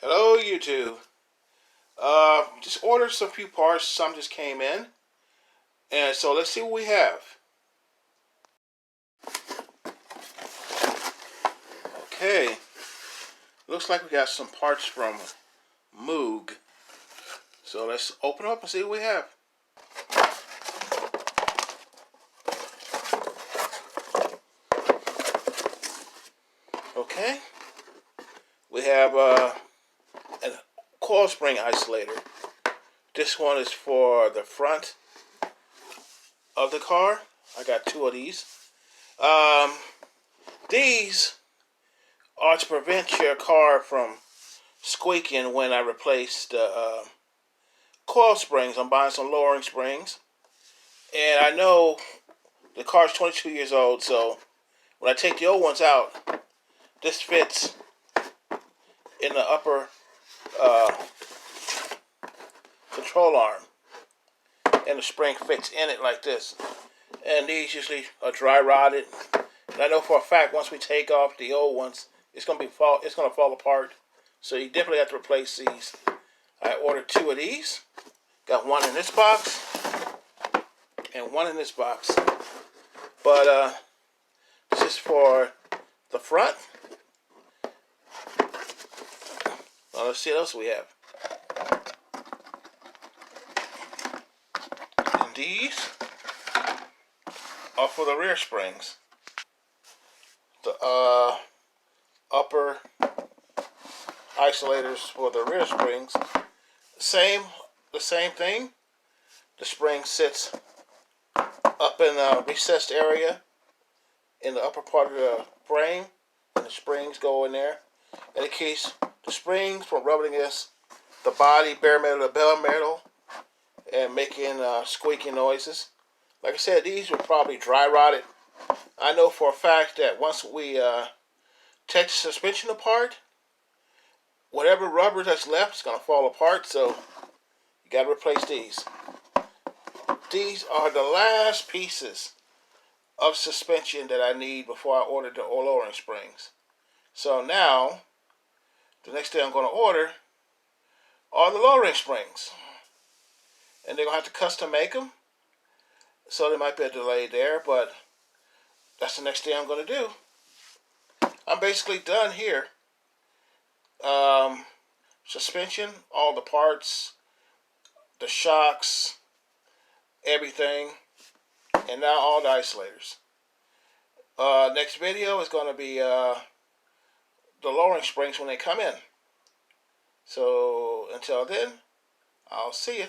Hello YouTube. Just ordered some few parts. Some just came in, and so let's see what we have. Okay, looks like we got some parts from Moog. So let's open up and see what we have. Okay, we have a coil spring isolator. This one is for the front of the car. I got two of these. These are to prevent your car from squeaking when I replace the coil springs. I'm buying some lowering springs, and I know the car's 22 years old, so when I take the old ones out, this fits in the upper control arm, and the spring fits in it like this. And these usually are dry rotted, and I know for a fact once we take off the old ones, it's gonna fall apart. So you definitely have to replace these. I ordered two of these. Got one in this box and one in this box. But this is for the front. Now let's see what else we have. And these are for the rear springs. The upper isolators for the rear springs. The same thing. The spring sits up in a recessed area in the upper part of the frame, and the springs go in there. And it keeps the springs from rubbing against the body, bare metal, the bell metal, and making squeaking noises. Like I said, these were probably dry rotted. I know for a fact that once we take the suspension apart, whatever rubber that's left is going to fall apart, so you got to replace these. These are the last pieces of suspension that I need before I order the lowering springs. So now, the next thing I'm going to order are the lowering springs. And they're going to have to custom make them, so there might be a delay there, but that's the next thing I'm going to do. I'm basically done here. Suspension, all the parts, the shocks, everything, and now all the isolators. Next video is going to be the lowering springs when they come in. So until then, I'll see you.